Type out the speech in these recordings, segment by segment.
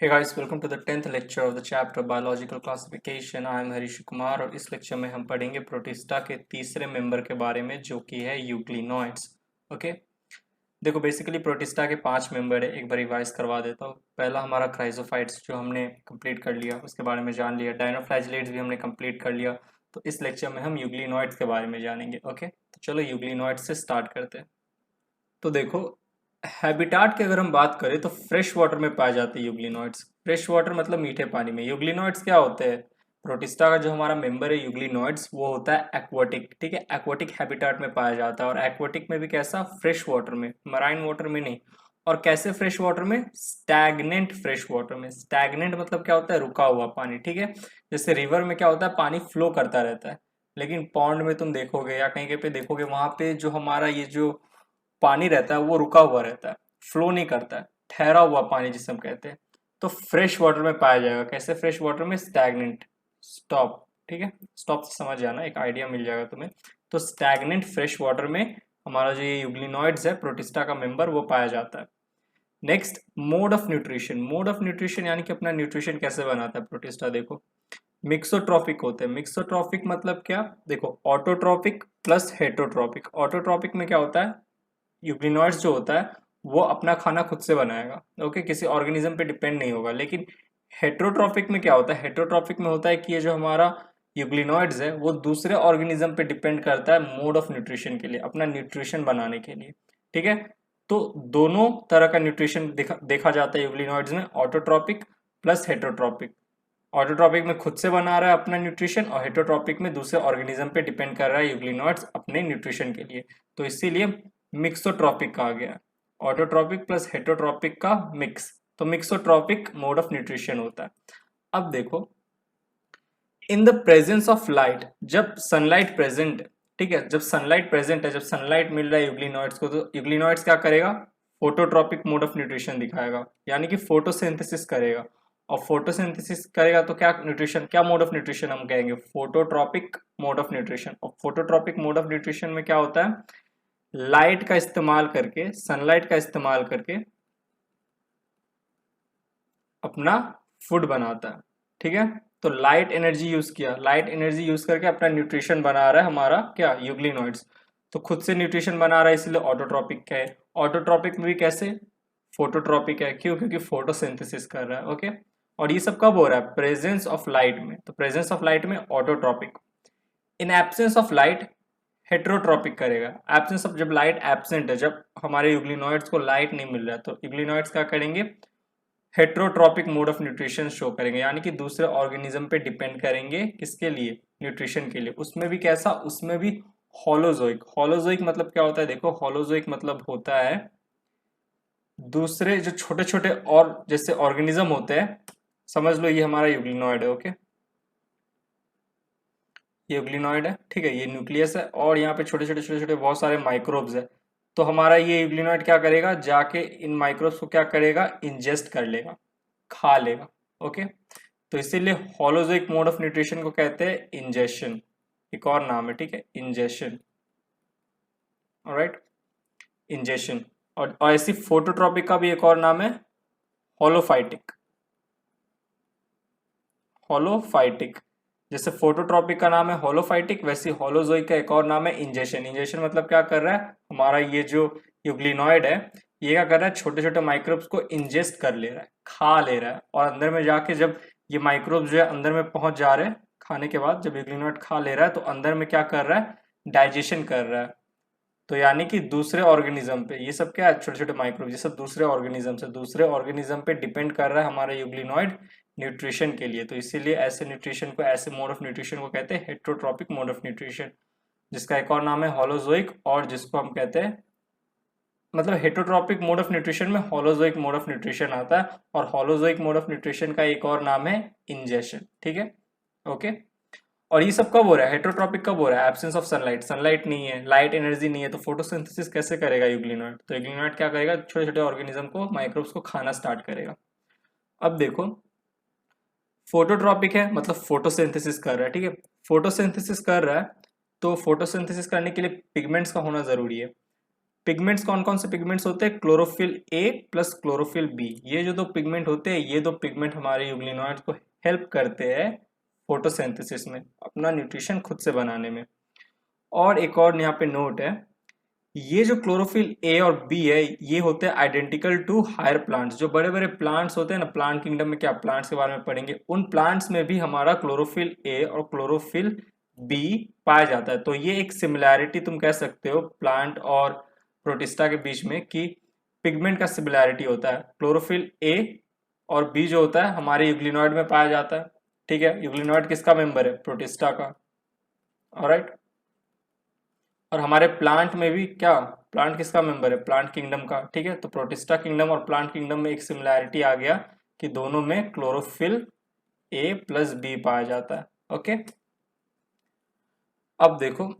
Hey guys, welcome to the 10th lecture of the chapter Biological Classification. I am Harish Kumar और इस lecture में हम पढ़ेंगे प्रोटिस्टा के तीसरे मेंबर के बारे में जो कि है यूग्लिनोइड्स। ओके, देखो बेसिकली प्रोटिस्टा के 5 मेंबर है। एक बार रिवाइज करवा देता हूँ। पहला हमारा क्राइजोफाइट्स जो हमने कंप्लीट कर लिया, उसके बारे में जान लिया। डायनोफ्लैजिलेट्स भी हमने कंप्लीट कर लिया। तो इस लेक्चर में हम यूग्लिनोइड्स के बारे में जानेंगे। ओके, तो चलो यूग्लिनोइड्स से स्टार्ट करते हैं। तो देखो, हैबिटाट की अगर हम बात करें तो फ्रेश वाटर में पाए जाते हैं यूग्लिनोइड्स। फ्रेश वाटर मतलब मीठे पानी में। यूग्लिनोइड्स क्या होते हैं? प्रोटिस्टा का जो हमारा मेंबर है यूग्लिनोइड्स, वो होता है एक्वाटिक। ठीक है, एक्वाटिक हैबिटाट में पाया जाता है। और एक्वाटिक में भी कैसा? फ्रेश वाटर में, मराइन वाटर में नहीं। और कैसे फ्रेश वाटर में? स्टैग्नेंट फ्रेश वाटर में। स्टैग्नेंट मतलब क्या होता है? रुका हुआ पानी। ठीक है, जैसे रिवर में क्या होता है, पानी फ्लो करता रहता है। लेकिन पॉन्ड में तुम देखोगे या कहीं कहीं पे देखोगे, वहां पे जो हमारा ये जो पानी रहता है वो रुका हुआ रहता है, फ्लो नहीं करता है, ठहरा हुआ पानी जिसे हम कहते हैं। तो फ्रेश वाटर में पाया जाएगा। कैसे फ्रेश वाटर में? स्टैग्नेंट। स्टॉप। ठीक है, स्टॉप से समझ जाना, एक आइडिया मिल जाएगा तुम्हें। तो स्टैग्नेंट फ्रेश वाटर में हमारा जो ये यूग्लिनोइड्स है, प्रोटिस्टा का मेंबर, वो पाया जाता है। Next, mode of nutrition. Mode of nutrition यानी कि अपना न्यूट्रिशन कैसे बनाता है प्रोटिस्टा। देखो, मिक्सोट्रॉपिक होते हैं। मिक्सोट्रॉपिक मतलब क्या? देखो, ऑटोट्रॉपिक प्लस हेटरोट्रॉपिक। ऑटोट्रॉपिक में क्या होता है? यूग्लिनोइड्स जो होता है वो अपना खाना खुद से बनाएगा। ओके, किसी ऑर्गेनिज्म पे डिपेंड नहीं होगा। लेकिन हेट्रोट्रॉपिक में क्या होता है? हेट्रोट्रॉपिक में होता है कि ये जो हमारा यूग्लिनोइड्स है वो दूसरे ऑर्गेनिज्म पे डिपेंड करता है मोड ऑफ न्यूट्रिशन के लिए, अपना न्यूट्रिशन बनाने के लिए। ठीक है, तो दोनों तरह का न्यूट्रिशन देखा जाता है यूग्लिनोइड्स में, ऑटोट्रॉपिक प्लस हेट्रोट्रॉपिक। ऑटोट्रॉपिक में खुद से बना रहा है अपना न्यूट्रिशन, और हेट्रोट्रॉपिक में दूसरे ऑर्गेनिज्म पे डिपेंड कर रहा है यूग्लिनोइड्स अपने न्यूट्रिशन के लिए। तो इसीलिए मिक्सोट्रॉपिक कहा गया। ऑटोट्रॉपिक प्लस हेटरोट्रॉपिक का मिक्स, तो मिक्सोट्रॉपिक मोड ऑफ न्यूट्रिशन होता है। अब देखो, in the presence of light, जब सनलाइट प्रेजेंट, ठीक है, जब सनलाइट प्रेजेंट है, जब सनलाइट मिल रहा है यूग्लिनोइड्स को, तो यूग्लिनोइड्स क्या करेगा? फोटोट्रॉपिक मोड ऑफ न्यूट्रिशन दिखाएगा, यानी कि फोटोसिंथेसिस करेगा। और फोटोसिंथेसिस करेगा तो क्या न्यूट्रिशन, क्या मोड ऑफ न्यूट्रिशन हम कहेंगे? Phototropic mode of nutrition. और फोटोट्रॉपिक मोड ऑफ न्यूट्रिशन में क्या होता है? लाइट का इस्तेमाल करके, सनलाइट का इस्तेमाल करके अपना फूड बनाता है। ठीक है, तो लाइट एनर्जी यूज किया, लाइट एनर्जी यूज करके अपना न्यूट्रिशन बना रहा है हमारा क्या? यूग्लिनोइड्स। तो खुद से न्यूट्रिशन बना रहा है, इसलिए ऑटोट्रॉपिक है। ऑटोट्रॉपिक में भी कैसे? फोटोट्रॉपिक है। क्यों? क्योंकि फोटोसिंथेसिस कर रहा है। ओके, और ये सब कब हो रहा है? प्रेजेंस ऑफ लाइट में। तो प्रेजेंस ऑफ लाइट में autotrophic. In absence of light heterotrophic करेगा। एब्सेंस ऑफ, जब लाइट एब्सेंट है, जब हमारे यूग्लिनोइड्स को लाइट नहीं मिल रहा है, तो यूग्लिनोइड्स क्या करेंगे? Heterotrophic mode of nutrition show करेंगे, यानी कि दूसरे ऑर्गेनिज्म पे डिपेंड करेंगे। किसके लिए? न्यूट्रिशन के लिए। उसमें भी कैसा? उसमें भी होलोजोइक। होलोजोइक मतलब क्या होता है? देखो, होलोजोइक मतलब होता है दूसरे जो छोटे छोटे और जैसे ऑर्गेनिज्म होते हैं, समझ लो ये हमारा यूग्लिनोइड है। ओके, ये यूग्लिनोइड है। ठीक है, ये न्यूक्लियस है, और यहाँ पे छोटे छोटे बहुत सारे माइक्रोब्स है। तो हमारा ये यूग्लिनोइड क्या करेगा? जाके इन माइक्रोब्स को क्या करेगा? इंजेस्ट कर लेगा, खा लेगा। ओके, तो इसीलिए होलोजोइक मोड ऑफ न्यूट्रिशन को कहते हैं इंजेशन। एक और नाम है, ठीक है, इंजेशन। Alright, ingestion. और ऐसी फोटोट्रॉपिक का भी एक और नाम है होलोफाइटिक। होलोफाइटिक, जैसे फोटोट्रॉपिक का नाम है होलोफाइटिक, वैसे होलोजोइक का एक और नाम है इंजेशन। इंजेशन मतलब क्या कर रहा है? हमारा ये जो यूग्लिनोइड है, ये क्या कर रहा है? छोटे छोटे माइक्रोब्स को इंजेस्ट कर ले रहा है, खा ले रहा है। और अंदर में जाके जब ये माइक्रोब्स जो है अंदर में पहुंच जा रहे हैं, खाने के बाद जब यूग्लिनोइड खा ले रहा है, तो अंदर में क्या कर रहा है? डाइजेशन कर रहा है। तो यानी कि दूसरे ऑर्गेनिज्म पे, ये सब क्या है? छोटे छोटे माइक्रोब, ये सब दूसरे ऑर्गेनिज्म से, दूसरे ऑर्गेनिज्म पे डिपेंड कर रहा है हमारा यूग्लिनोइड न्यूट्रिशन के लिए। तो इसीलिए ऐसे न्यूट्रिशन को, ऐसे मोड ऑफ न्यूट्रिशन को कहते हैं हेट्रोट्रॉपिक मोड ऑफ न्यूट्रिशन, जिसका एक और नाम है होलोजोइक, और जिसको हम कहते हैं, मतलब हेट्रोट्रॉपिक मोड ऑफ न्यूट्रिशन में होलोजोइक मोड ऑफ न्यूट्रिशन आता है, और होलोजोइक मोड ऑफ न्यूट्रिशन का एक और नाम है इंजेशन। ठीक है, ओके। और ये सब कब हो रहा है? हेट्रोट्रॉपिक कब हो रहा है? एब्सेंस ऑफ सनलाइट, सनलाइट नहीं है, लाइट एनर्जी नहीं है, तो फोटोसिंथेसिस कैसे करेगा यूग्लिनोइड? तो यूग्लिनोइड क्या करेगा? छोटे छोटे ऑर्गेनिज्म को, माइक्रोब्स को खाना स्टार्ट करेगा। अब देखो, फोटोट्रॉपिक है मतलब फोटोसिंथेसिस कर रहा है। ठीक है, फोटोसिंथेसिस कर रहा है, तो फोटोसिंथेसिस करने के लिए पिगमेंट्स का होना जरूरी है। पिगमेंट्स कौन कौन से पिगमेंट्स होते हैं? Chlorophyll A plus chlorophyll B, ये जो दो पिगमेंट होते हैं, ये दो पिगमेंट हमारे यूग्लिनॉइड्स को हेल्प करते हैं फोटोसिंथेसिस में, अपना न्यूट्रिशन खुद से बनाने में। और एक और यहाँ पे नोट है, ये जो क्लोरोफिल ए और बी है, ये होते हैं आइडेंटिकल टू हायर प्लांट्स। जो बड़े बड़े प्लांट्स होते हैं ना, प्लांट किंगडम में क्या प्लांट्स के बारे में पढ़ेंगे, उन प्लांट्स में भी हमारा क्लोरोफिल ए और क्लोरोफिल बी पाया जाता है। तो ये एक सिमिलैरिटी तुम कह सकते हो प्लांट और प्रोटिस्टा के बीच में, कि पिगमेंट का सिमिलैरिटी होता है। क्लोरोफिल ए और बी जो होता है हमारे यूग्लिनॉइड में पाया जाता है। ठीक है, यूग्लिनॉइड किसका मेंबर है? प्रोटिस्टा का। ऑलराइट, और हमारे प्लांट में भी क्या, प्लांट किसका मेंबर है? प्लांट किंगडम का। ठीक है, तो प्रोटिस्टा किंगडम और प्लांट किंगडम में एक सिमिलैरिटी आ गया कि दोनों में क्लोरोफिल ए प्लस बी पाया जाता है। ओके, अब देखो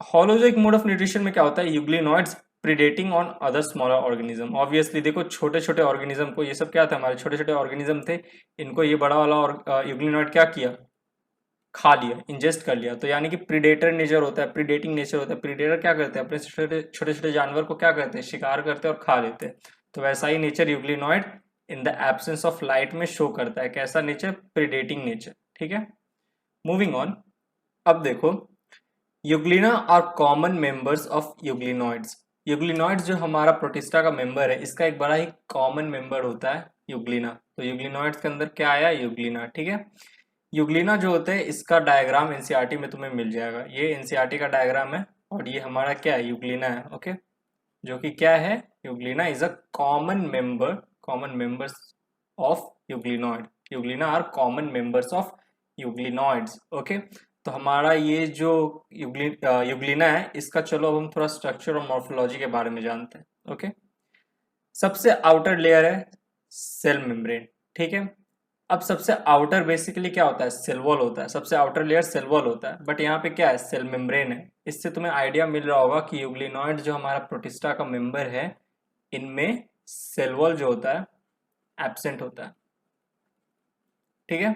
होलोजोइक मोड ऑफ न्यूट्रिशन में क्या होता है? Euglenoids predating on other smaller organism. Obviously देखो छोटे छोटे ऑर्गेनिज्म को, ये सब क्या था, हमारे छोटे छोटे ऑर्गेनिज्म थे, इनको ये बड़ा वाला और यूग्लिनॉइड क्या किया? खा लिया, इंजेस्ट कर लिया। तो यानी कि प्रीडेटर नेचर होता है, प्रीडेटिंग नेचर होता है। प्रीडेटर क्या करते हैं? अपने छोटे छोटे जानवर को क्या करते हैं? शिकार करते हैं और खा लेते हैं। तो वैसा ही nature euglenoid in the absence of light में शो करता है। कैसा नेचर? प्रीडेटिंग नेचर। ठीक है, मूविंग ऑन। अब देखो euglena are common members of euglenoids. Euglenoids जो हमारा प्रोटिस्टा का मेंबर है, इसका एक बड़ा ही कॉमन मेंबर होता है यूग्लिना। तो यूग्लिनॉइड्स के अंदर क्या आया? यूग्लिना। ठीक है, यूग्लिना जो होते हैं, इसका डायग्राम एनसीईआरटी में तुम्हें मिल जाएगा। ये एनसीईआरटी का डायग्राम है और ये हमारा क्या है? यूग्लिना है। ओके, जो कि क्या है? Euglena is a common members of euglenoid. Euglena are common members of euglenoids. Okay, तो हमारा ये जो यूग्लिना है, इसका चलो अब हम थोड़ा स्ट्रक्चर और मॉर्फोलॉजी के बारे में जानते हैं। ओके, सबसे आउटर लेयर है सेल मेम्ब्रेन। ठीक है, अब सबसे आउटर बेसिकली क्या होता है? सेल वॉल होता है। सबसे आउटर लेयर सेल वॉल होता है, बट यहाँ पे क्या है? सेल मेम्ब्रेन है। इससे तुम्हें आइडिया मिल रहा होगा कि यूग्लिनॉइड जो हमारा प्रोटिस्टा का मेंबर है, इनमें सेल वॉल जो होता है एब्सेंट होता है। ठीक है,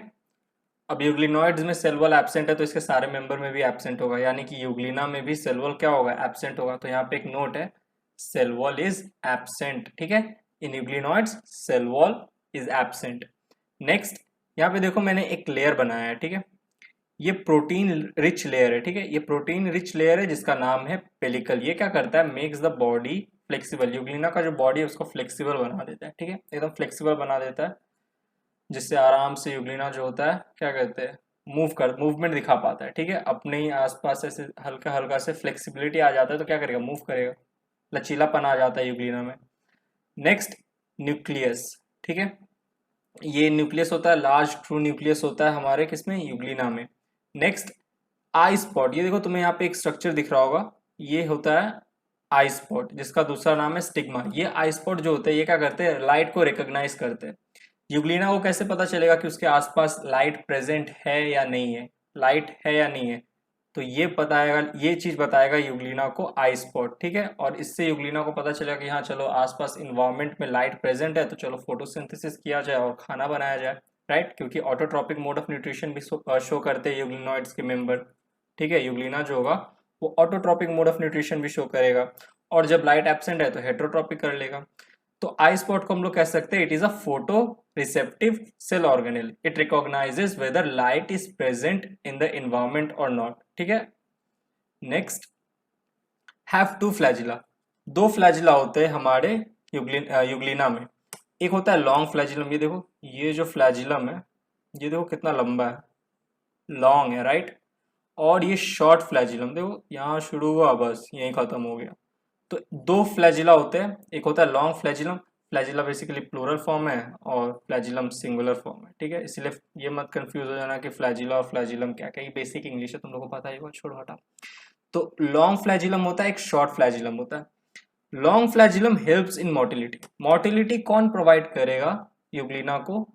अब यूग्लिनॉइड्स में सेल वॉल एब्सेंट है, तो इसके सारे मेंबर में भी एब्सेंट होगा, यानी कि यूग्लिना में भी सेल वॉल क्या होगा? एब्सेंट होगा। तो यहाँ पे एक नोट है, सेल वॉल इज एब्सेंट। ठीक है, in euglenoids cell wall is absent. Next, यहाँ पे देखो मैंने एक लेयर बनाया है। ठीक है, ये प्रोटीन रिच लेयर है। ठीक है, ये प्रोटीन रिच लेयर है जिसका नाम है पेलिकल। ये क्या करता है? Makes the body flexible. Euglena का जो बॉडी है उसको फ्लेक्सिबल बना देता है। ठीक है, एकदम फ्लेक्सिबल बना देता है, जिससे आराम से यूग्लिना जो होता है क्या कहते हैं? मूवमेंट दिखा पाता है। ठीक है, अपने ही आसपास ऐसे हल्का हल्का से फ्लेक्सिबिलिटी आ जाता है, तो क्या करेगा? मूव करेगा, लचीलापन आ जाता है यूग्लिना में। Next, nucleus. ठीक है, ये न्यूक्लियस होता है, लार्ज ट्रू न्यूक्लियस होता है हमारे किसमें? यूग्लिना में। नेक्स्ट, आई स्पॉट। ये देखो तुम्हें यहाँ पे एक स्ट्रक्चर दिख रहा होगा, ये होता है आई स्पॉट, जिसका दूसरा नाम है स्टिग्मा। ये आई स्पॉट जो होते हैं, ये क्या करते हैं? लाइट को रिकॉग्नाइज करते हैं। यूग्लिना को कैसे पता चलेगा कि उसके आसपास लाइट प्रेजेंट है या नहीं है, लाइट है या नहीं है? तो ये बताएगा, ये चीज बताएगा यूग्लिना को आई स्पॉट। ठीक है, और इससे यूग्लिना को पता चलेगा कि हाँ चलो आसपास इन्वायरमेंट में लाइट प्रेजेंट है, तो चलो फोटोसिंथेसिस किया जाए और खाना बनाया जाए। राइट, क्योंकि ऑटोट्रॉपिक मोड ऑफ न्यूट्रिशन भी शो करते हैं यूग्लिनॉइड्स के मेंबर। ठीक है, यूग्लिना जो होगा वो ऑटोट्रॉपिक मोड ऑफ न्यूट्रिशन भी शो करेगा, और जब लाइट एब्सेंट है तो हेट्रोट्रॉपिक कर लेगा। तो आई स्पॉट को हम लोग कह सकते हैं it is a photoreceptive cell organelle. It recognizes whether light is present in the environment और नॉट। ठीक है, नेक्स्ट, हैव टू फ्लैजिला। दो फ्लैजिला होते हैं हमारे यूग्लिना में। एक होता है लॉन्ग फ्लैजिलम। ये देखो, ये जो फ्लैजिलम है, ये देखो कितना लंबा है, लॉन्ग है। राइट, और ये शॉर्ट फ्लैजिलम, देखो यहाँ शुरू हुआ बस यहीं खत्म हो गया। तो दो फ्लैजिला होते हैं, एक होता है long flagellum. Flagella basically plural form है और फ्लैजिलम सिंगुलर फॉर्म है। ठीक है, इसलिए ये मत कंफ्यूज हो जाना कि फ्लैजिला और फ्लैजिलम क्या क्या, ये बेसिक इंग्लिश है, तुम लोगों को पता ही होगा, छोड़ो हटा। तो लॉन्ग फ्लैजिलम होता है, एक शॉर्ट फ्लैजिलम होता है। Long flagellum helps in motility. Motility कौन प्रोवाइड करेगा यूग्लिना को?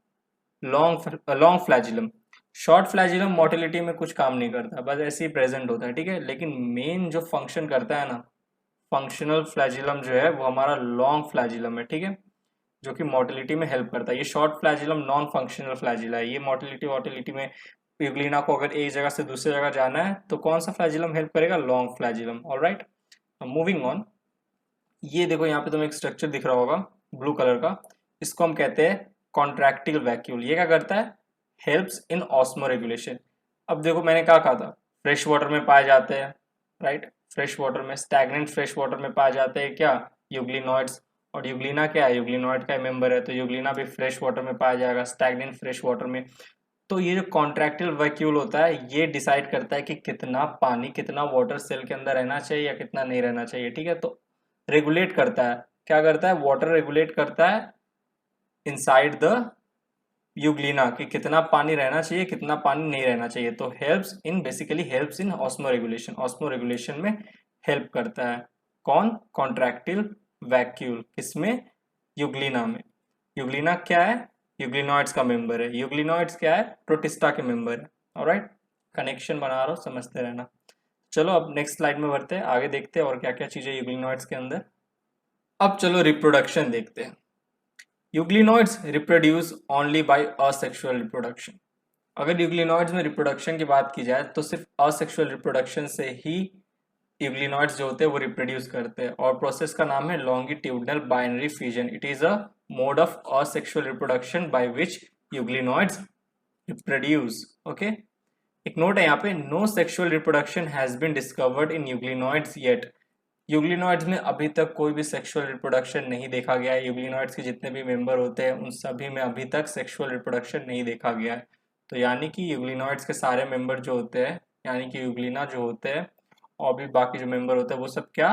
Long flagellum. Short flagellum motility में कुछ काम नहीं करता, बस ऐसे ही प्रेजेंट होता है। ठीक है, लेकिन मेन जो फंक्शन करता है ना, फंक्शनल फ्लैजिलम जो है वो हमारा लॉन्ग फ्लैजिलम है। ठीक है, जो कि मोटिलिटी में हेल्प करता है। ये short flagellum non functional flagella है। ये मोटिलिटी में यूग्लिना को अगर एक जगह से दूसरी जगह जाना है तो कौन सा फ्लैजिलम हेल्प करेगा? Long flagellum. Alright, moving on. ये देखो यहाँ पे तुम्हें एक स्ट्रक्चर दिख रहा होगा ब्लू कलर का, इसको हम कहते हैं कॉन्ट्रैक्टिल वैक्यूल। ये क्या करता है? Helps in osmo regulation. अब देखो मैंने क्या कहा था, फ्रेश वाटर में पाए जाते हैं, राइट? फ्रेश वाटर में, स्टैग्नेंट फ्रेश वाटर में पाए जाते हैं क्या? यूग्लिनॉइड्स। और यूग्लिना क्या है? यूग्लिनॉइड का मेंबर है, तो यूग्लिना भी फ्रेश वाटर में पाया जाएगा, स्टैग्नेंट फ्रेश वाटर में। तो ये जो कॉन्ट्रैक्टिल वैक्यूल होता है ये डिसाइड करता है कि कितना पानी, कितना वाटर सेल के अंदर रहना चाहिए या कितना नहीं रहना चाहिए, ठीक है? तो रेगुलेट करता है, क्या करता है? वाटर रेगुलेट करता है इनसाइड द यूग्लिना कि कितना पानी रहना चाहिए, कितना पानी नहीं रहना चाहिए। तो helps in, basically helps in osmo regulation, osmo regulation में हेल्प करता है। कौन? कॉन्ट्रैक्टिल वैक्यूल। किसमें? यूग्लिना में। यूग्लिना क्या है? यूग्लिनॉइड्स का मेंबर है। यूग्लिनॉइड्स क्या है? प्रोटिस्टा के मेंबर है। ऑलराइट, कनेक्शन बना रहा हो, समझते रहना। चलो अब नेक्स्ट स्लाइड में बढ़ते हैं, आगे देखते हैं और क्या क्या चीजें यूग्लिनॉइड्स के अंदर। अब चलो रिप्रोडक्शन देखते हैं। Euglenoids reproduce only by asexual reproduction. अगर यूग्लिनॉइड्स में रिप्रोडक्शन की बात की जाए तो सिर्फ असेक्सुअल रिप्रोडक्शन से ही यूग्लिनॉइड्स जो होते हैं वो रिप्रोड्यूस करते हैं, और प्रोसेस का नाम है longitudinal binary fusion. It is a mode of asexual reproduction by which euglenoids reproduce. Okay, एक नोट है यहाँ पे, no sexual reproduction has been discovered in euglenoids yet. Euglenoids में अभी तक कोई भी सेक्सुअल रिप्रोडक्शन नहीं देखा गया है। यूग्लिनॉइड्स के जितने भी मेंबर होते हैं उन सभी में अभी तक सेक्सुअल रिप्रोडक्शन नहीं देखा गया है। तो यानी कि यूग्लिनॉइड्स के सारे मेंबर जो होते हैं, यानी कि यूग्लिना जो होते हैं और भी बाकी जो मेंबर होते हैं, वो सब क्या?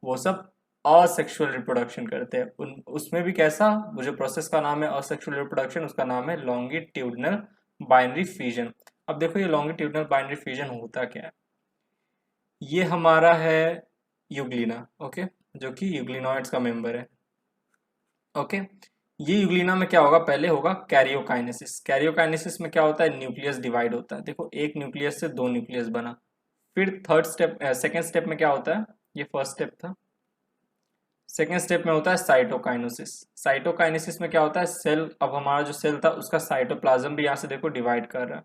वो सब असेक्सुअल रिप्रोडक्शन करते हैं। उसमें भी कैसा? वो जो प्रोसेस का नाम है असेक्सुअल रिप्रोडक्शन, उसका नाम है लॉन्गिट्यूडनल बाइनरी फ्यूजन। अब देखो ये लॉन्गिट्यूडनल बाइनरी फ्यूजन होता क्या है। ये हमारा है यूग्लिना, ओके, जो कि यूग्लिनॉइड्स का मेंबर है। ओके, ये यूग्लिना में क्या होगा? पहले होगा कैरियोकाइनेसिस। कैरियोकाइनेसिस में क्या होता है? न्यूक्लियस डिवाइड होता है। देखो एक न्यूक्लियस से दो न्यूक्लियस बना। फिर थर्ड स्टेप, सेकेंड स्टेप में क्या होता है? ये फर्स्ट स्टेप था। सेकेंड स्टेप में होता है साइटोकाइनेसिस। साइटोकाइनेसिस में क्या होता है? सेल, अब हमारा जो सेल था उसका साइटोप्लाज्म भी यहाँ से देखो डिवाइड कर रहा है।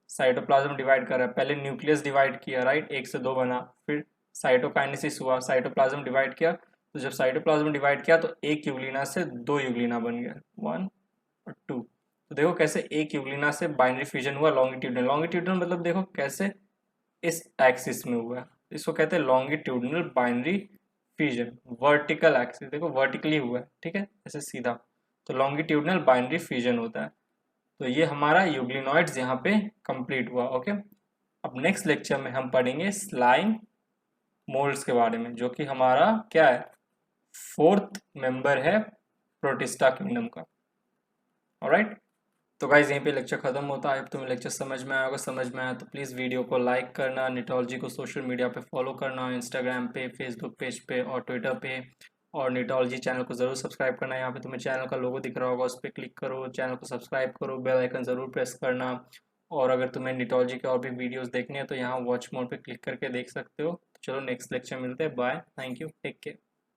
साइटोप्लाज्म डिवाइड कर रहा है, पहले न्यूक्लियस डिवाइड किया, राइट, एक से दो बना, फिर साइटोकाइनेसिस हुआ, साइटोप्लाज्म डिवाइड किया। तो जब साइटोप्लाज्म डिवाइड किया तो एक यूग्लिना से दो यूग्लिना बन गया, 1 और 2। तो देखो कैसे एक यूग्लिना से बाइनरी फ्यूजन हुआ लॉन्गिट्यूडनल। लॉन्गिट्यूडनल मतलब देखो कैसे इस एक्सिस में हुआ है, इसको कहते हैं longitudinal binary fusion. Vertical axis देखो वर्टिकली हुआ है, ठीक है, ऐसे सीधा, तो लॉन्गिट्यूडनल बाइनरी फ्यूजन होता है। तो ये हमारा यूग्लिनॉइड्स यहाँ पे कंप्लीट हुआ। ओके, अब नेक्स्ट लेक्चर में हम पढ़ेंगे स्लाइम मोल्ड्स के बारे में, जो कि हमारा क्या है? फोर्थ मेंबर है प्रोटिस्टा किंगडम का। ऑलराइट, तो गाइज यहीं पे लेक्चर खत्म होता है। अब तुम्हें लेक्चर समझ में आया होगा, समझ में आया तो प्लीज़ वीडियो को लाइक करना, निटोलॉजी को सोशल मीडिया पे फॉलो करना, इंस्टाग्राम पे, फेसबुक पेज पे और ट्विटर पे, और निटोलॉजी चैनल को ज़रूर सब्सक्राइब करना। यहाँ पे तुम्हें चैनल का लोगो दिख रहा होगा, उस पर क्लिक करो, चैनल को सब्सक्राइब करो, बेल आइकन ज़रूर प्रेस करना। और अगर तुम्हें निटोलॉजी के और भी वीडियोज़ देखने हैं तो यहाँ वॉच मोड पर क्लिक करके देख सकते हो। चलो नेक्स्ट लेक्चर मिलते हैं, bye, thank you, take care.